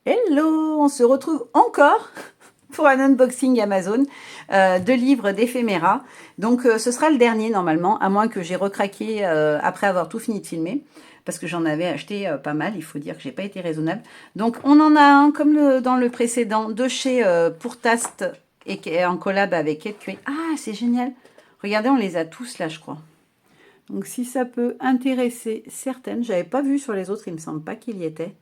Hello, on se retrouve encore pour un unboxing Amazon de livres d'éphéméra. Donc ce sera le dernier normalement, à moins que j'ai recraqué après avoir tout fini de filmer, parce que j'en avais acheté pas mal, il faut dire que j'ai pas été raisonnable. Donc on en a un, comme dans le précédent, de chez Pourtast et qui est en collab avec Kate Curie. Ah, c'est génial. Regardez, on les a tous là, je crois. Donc si ça peut intéresser certaines, j'avais pas vu sur les autres, il me semble pas qu'il y était.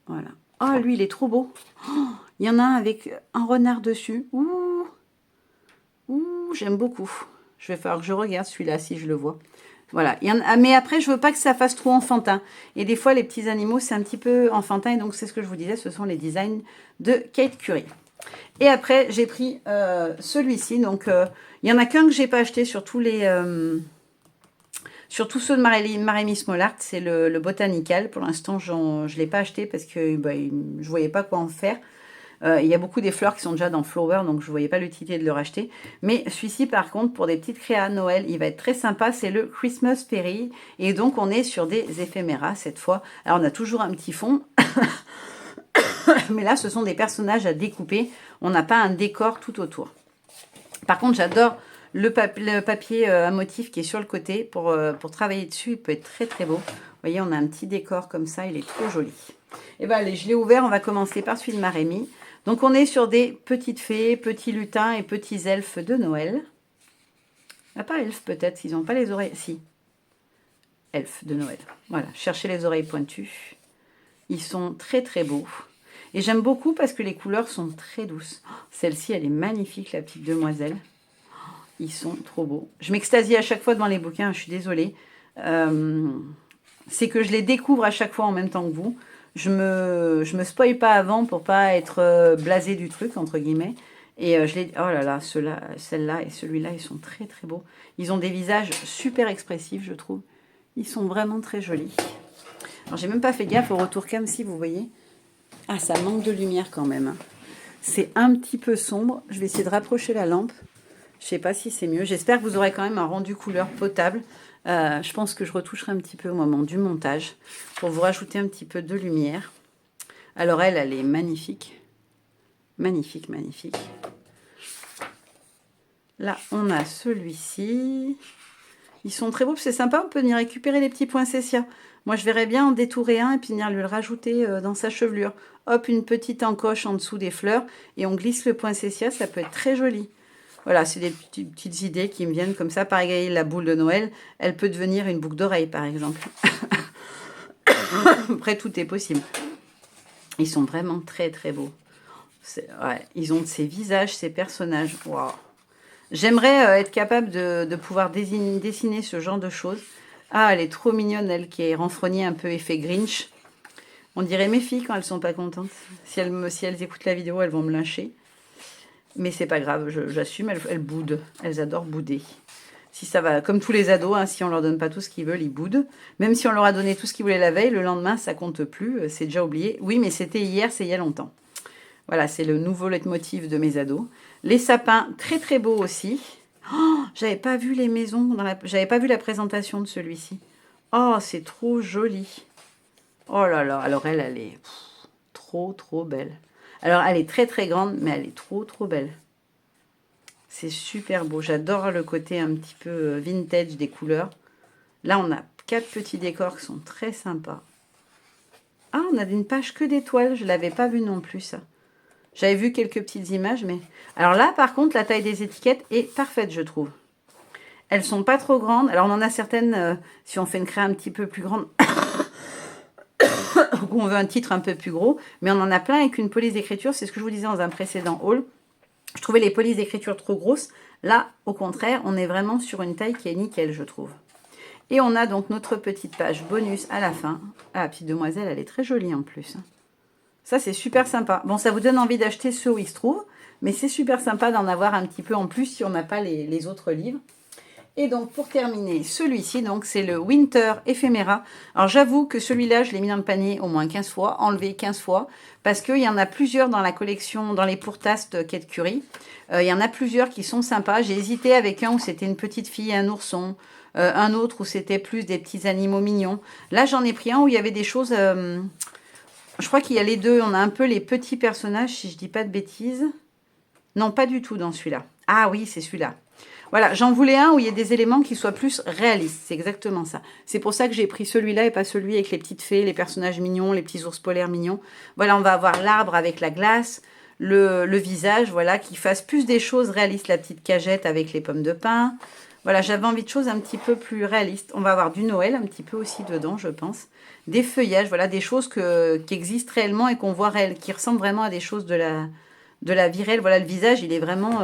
Voilà. Oh, lui, il est trop beau. Oh, il y en a un avec un renard dessus. Ouh, ouh, j'aime beaucoup. Je vais falloir que je regarde celui-là si je le vois. Voilà. Mais après, je veux pas que ça fasse trop enfantin. Et des fois, les petits animaux, c'est un petit peu enfantin. Et donc, c'est ce que je vous disais, ce sont les designs de Kate Curie. Et après, j'ai pris celui-ci. Donc, il y en a qu'un que j'ai pas acheté sur tous les... Surtout ceux de Marémy Smolart, c'est le Botanical. Pour l'instant, je ne l'ai pas acheté parce que je ne voyais pas quoi en faire. Il y a beaucoup des fleurs qui sont déjà dans Flower, donc je ne voyais pas l'utilité de le racheter. Mais celui-ci, par contre, pour des petites créas Noël, il va être très sympa. C'est le Christmas Fairy. Et donc, on est sur des éphéméras cette fois. Alors, on a toujours un petit fond. Mais là, ce sont des personnages à découper. On n'a pas un décor tout autour. Par contre, j'adore le papier à motif qui est sur le côté pour travailler dessus. Il peut être très très beau. Vous voyez, on a un petit décor comme ça. Il est trop joli. Et bien, allez, je l'ai ouvert. On va commencer par celui de Marémy. Donc, on est sur des petites fées, petits lutins et petits elfes de Noël. Ah, pas elfes peut-être, s'ils n'ont pas les oreilles. Si, elfes de Noël. Voilà, cherchez les oreilles pointues. Ils sont très très beaux. Et j'aime beaucoup parce que les couleurs sont très douces. Celle-ci, elle est magnifique, la petite demoiselle. Ils sont trop beaux. Je m'extasie à chaque fois devant les bouquins, je suis désolée. C'est que je les découvre à chaque fois en même temps que vous. Je me spoil pas avant pour pas être blasée du truc, entre guillemets. Et oh là là, celle-là et celui-là, ils sont très très beaux. Ils ont des visages super expressifs, je trouve. Ils sont vraiment très jolis. Alors, j'ai même pas fait gaffe au retour cam, si vous voyez. Ah, ça manque de lumière quand même. C'est un petit peu sombre. Je vais essayer de rapprocher la lampe. Je sais pas si c'est mieux. J'espère que vous aurez quand même un rendu couleur potable. Je pense que je retoucherai un petit peu au moment du montage pour vous rajouter un petit peu de lumière. Alors elle est magnifique. Magnifique, magnifique. Là, on a celui-ci. Ils sont très beaux, c'est sympa. On peut venir récupérer les petits poinsettias. Moi, je verrais bien en détourer un et puis venir lui le rajouter dans sa chevelure. Hop, une petite encoche en dessous des fleurs et on glisse le poinsettia. Ça peut être très joli. Voilà, c'est des petites idées qui me viennent comme ça. Pareil, la boule de Noël, elle peut devenir une boucle d'oreille, par exemple. Après, tout est possible. Ils sont vraiment très, très beaux. Ouais, ils ont ces visages, ces personnages. Waouh. J'aimerais être capable de pouvoir dessiner ce genre de choses. Ah, elle est trop mignonne, elle, qui est renfrognée un peu effet Grinch. On dirait mes filles quand elles sont pas contentes. Si elles écoutent la vidéo, elles vont me lyncher. Mais c'est pas grave, j'assume, elles boudent. Elles adorent bouder. Si ça va, comme tous les ados, hein, si on leur donne pas tout ce qu'ils veulent, ils boudent. Même si on leur a donné tout ce qu'ils voulaient la veille, le lendemain, ça compte plus, c'est déjà oublié. Oui, mais c'était hier, c'est il y a longtemps. Voilà, c'est le nouveau leitmotiv de mes ados. Les sapins, très très beaux aussi. Oh, j'avais pas vu les maisons, j'avais pas vu la présentation de celui-ci. Oh, c'est trop joli. Oh là là, alors elle est trop trop belle. Alors elle est très très grande, mais elle est trop trop belle. C'est super beau. J'adore le côté un petit peu vintage des couleurs. Là, on a 4 petits décors qui sont très sympas. Ah, on a une page que d'étoiles. Je ne l'avais pas vu non plus, ça. J'avais vu quelques petites images, mais... Alors là, par contre, la taille des étiquettes est parfaite, je trouve. Elles sont pas trop grandes. Alors, on en a certaines, si on fait une créa un petit peu plus grande, ou on veut un titre un peu plus gros, mais on en a plein avec une police d'écriture. C'est ce que je vous disais dans un précédent haul. Je trouvais les polices d'écriture trop grosses. Là, au contraire, on est vraiment sur une taille qui est nickel, je trouve. Et on a donc notre petite page bonus à la fin. Ah, la petite demoiselle, elle est très jolie en plus. Ça, c'est super sympa. Bon, ça vous donne envie d'acheter ceux où ils se trouvent, mais c'est super sympa d'en avoir un petit peu en plus si on n'a pas les autres livres. Et donc, pour terminer, celui-ci, donc c'est le Winter Ephemera. Alors, j'avoue que celui-là, je l'ai mis dans le panier au moins 15 fois, enlevé 15 fois, parce qu'il y en a plusieurs dans la collection, dans les pourtastes Kate Curie. Il y en a plusieurs qui sont sympas. J'ai hésité avec un où c'était une petite fille et un ourson, un autre où c'était plus des petits animaux mignons. Là, j'en ai pris un où il y avait des choses Je crois qu'il y a les deux. On a un peu les petits personnages, si je dis pas de bêtises. Non, pas du tout dans celui-là. Ah oui, c'est celui-là. Voilà, j'en voulais un où il y a des éléments qui soient plus réalistes. C'est exactement ça. C'est pour ça que j'ai pris celui-là et pas celui avec les petites fées, les personnages mignons, les petits ours polaires mignons. Voilà, on va avoir l'arbre avec la glace, le visage, voilà, qui fasse plus des choses réalistes. La petite cagette avec les pommes de pin. Voilà, j'avais envie de choses un petit peu plus réalistes. On va avoir du Noël un petit peu aussi dedans, je pense. Des feuillages, voilà, des choses qui existent réellement et qu'on voit réel, qui ressemblent vraiment à des choses de la vie réelle. Voilà, le visage, il est vraiment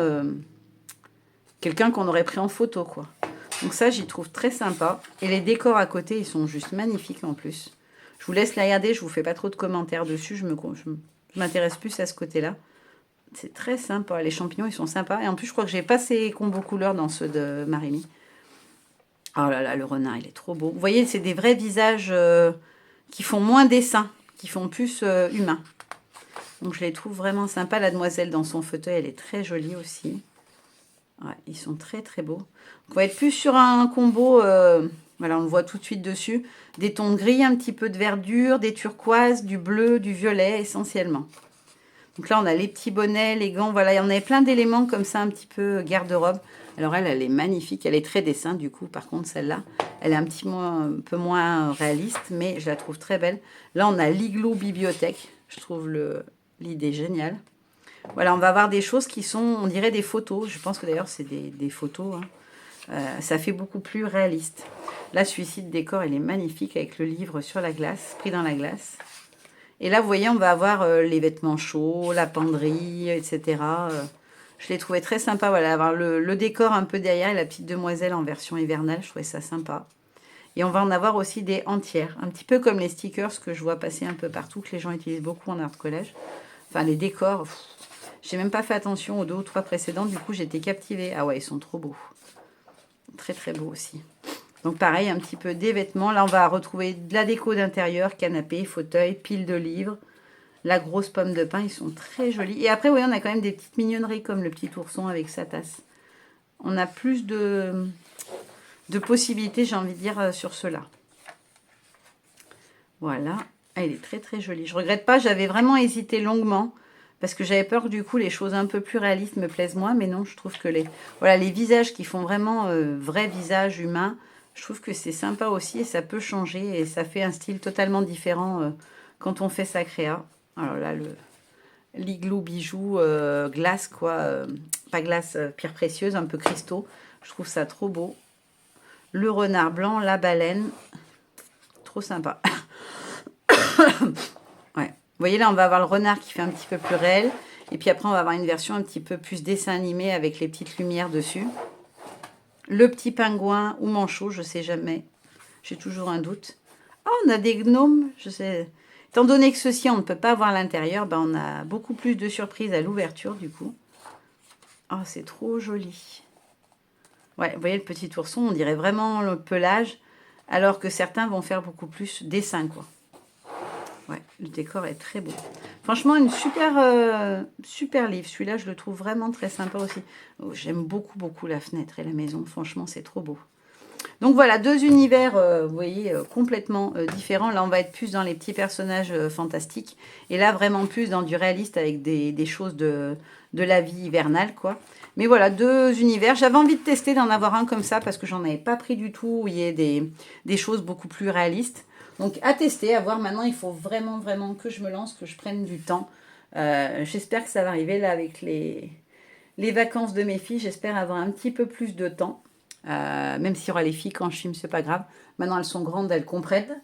quelqu'un qu'on aurait pris en photo, quoi. Donc ça, j'y trouve très sympa. Et les décors à côté, ils sont juste magnifiques en plus. Je vous laisse les regarder, je vous fais pas trop de commentaires dessus. Je m'intéresse plus à ce côté-là. C'est très sympa. Les champignons, ils sont sympas. Et en plus, je crois que j'ai pas ces combos couleurs dans ceux de Marimi. Oh là là, le renard, il est trop beau. Vous voyez, c'est des vrais visages qui font moins dessin, qui font plus humain. Donc, je les trouve vraiment sympas. La demoiselle dans son fauteuil, elle est très jolie aussi. Ouais, ils sont très très beaux. Donc, on va être plus sur un combo, voilà, on le voit tout de suite dessus, des tons de gris, un petit peu de verdure, des turquoises, du bleu, du violet essentiellement. Donc là, on a les petits bonnets, les gants, voilà, il y en avait plein d'éléments comme ça, un petit peu garde-robe. Alors elle est magnifique, elle est très dessin du coup, par contre celle-là, elle est un peu moins réaliste, mais je la trouve très belle. Là, on a l'igloo bibliothèque, je trouve l'idée géniale. Voilà, on va avoir des choses qui sont, on dirait des photos. Je pense que d'ailleurs, c'est des photos. Hein. Ça fait beaucoup plus réaliste. Là, celui-ci de décor, il est magnifique avec le livre sur la glace, pris dans la glace. Et là, vous voyez, on va avoir les vêtements chauds, la penderie, etc. Je l'ai trouvé très sympa. Voilà, avoir le décor un peu derrière et la petite demoiselle en version hivernale. Je trouvais ça sympa. Et on va en avoir aussi des entières. Un petit peu comme les stickers que je vois passer un peu partout, que les gens utilisent beaucoup en art collège. Enfin, les décors... J'ai même pas fait attention aux 2 ou 3 précédents, du coup j'étais captivée. Ah ouais, ils sont trop beaux. Très très beaux aussi. Donc pareil, un petit peu des vêtements. Là, on va retrouver de la déco d'intérieur, canapé, fauteuil, pile de livres. La grosse pomme de pin, ils sont très jolis. Et après, oui, on a quand même des petites mignonneries comme le petit ourson avec sa tasse. On a plus de possibilités, j'ai envie de dire, sur cela. Voilà. Ah, il est très très joli. Je regrette pas, j'avais vraiment hésité longuement. Parce que j'avais peur que du coup, les choses un peu plus réalistes me plaisent moins. Mais non, je trouve que les visages qui font vraiment vrai visage humain, je trouve que c'est sympa aussi. Et ça peut changer. Et ça fait un style totalement différent quand on fait sa créa. Alors là, l'igloo bijou glace, quoi. Pas glace, pierre précieuse, un peu cristaux. Je trouve ça trop beau. Le renard blanc, la baleine. Trop sympa. Ouais. Vous voyez, là, on va avoir le renard qui fait un petit peu plus réel. Et puis après, on va avoir une version un petit peu plus dessin animé avec les petites lumières dessus. Le petit pingouin ou manchot, je ne sais jamais. J'ai toujours un doute. Ah, on a des gnomes, je sais. Étant donné que ceci, on ne peut pas voir l'intérieur, ben on a beaucoup plus de surprises à l'ouverture, du coup. Oh, c'est trop joli. Ouais, vous voyez, le petit ourson, on dirait vraiment le pelage, alors que certains vont faire beaucoup plus dessin, quoi. Ouais, le décor est très beau. Franchement, une super livre. Celui-là, je le trouve vraiment très sympa aussi. Oh, j'aime beaucoup, beaucoup la fenêtre et la maison. Franchement, c'est trop beau. Donc voilà, 2 univers, vous voyez, complètement différents. Là, on va être plus dans les petits personnages fantastiques. Et là, vraiment plus dans du réaliste avec des choses de la vie hivernale, quoi. Mais voilà, 2 univers. J'avais envie de tester, d'en avoir un comme ça, parce que j'en avais pas pris du tout, où il y ait des choses beaucoup plus réalistes. Donc, à tester, à voir. Maintenant, il faut vraiment, vraiment que je me lance, que je prenne du temps. J'espère que ça va arriver, là, avec les vacances de mes filles. J'espère avoir un petit peu plus de temps. Même s'il y aura les filles quand je filme, c'est pas grave. Maintenant, elles sont grandes, elles comprennent.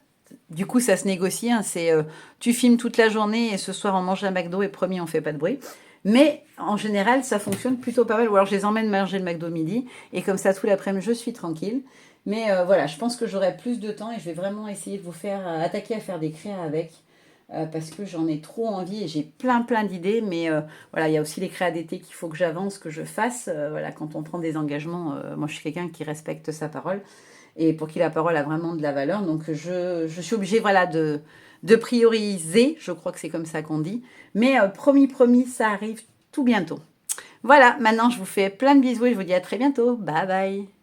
Du coup, ça se négocie. Hein, c'est tu filmes toute la journée et ce soir, on mange un McDo et promis, on fait pas de bruit. Mais en général, ça fonctionne plutôt pas mal. Ou alors, je les emmène manger le McDo midi. Et comme ça, tout l'après-midi, je suis tranquille. Mais voilà, je pense que j'aurai plus de temps et je vais vraiment essayer de vous faire attaquer à faire des créas avec. Parce que j'en ai trop envie et j'ai plein d'idées. Mais voilà, il y a aussi les créas d'été qu'il faut que j'avance, que je fasse. Voilà, quand on prend des engagements, moi je suis quelqu'un qui respecte sa parole. Et pour qui la parole a vraiment de la valeur. Donc je suis obligée voilà, de prioriser. Je crois que c'est comme ça qu'on dit. Mais promis, ça arrive tout bientôt. Voilà, maintenant je vous fais plein de bisous et je vous dis à très bientôt. Bye bye.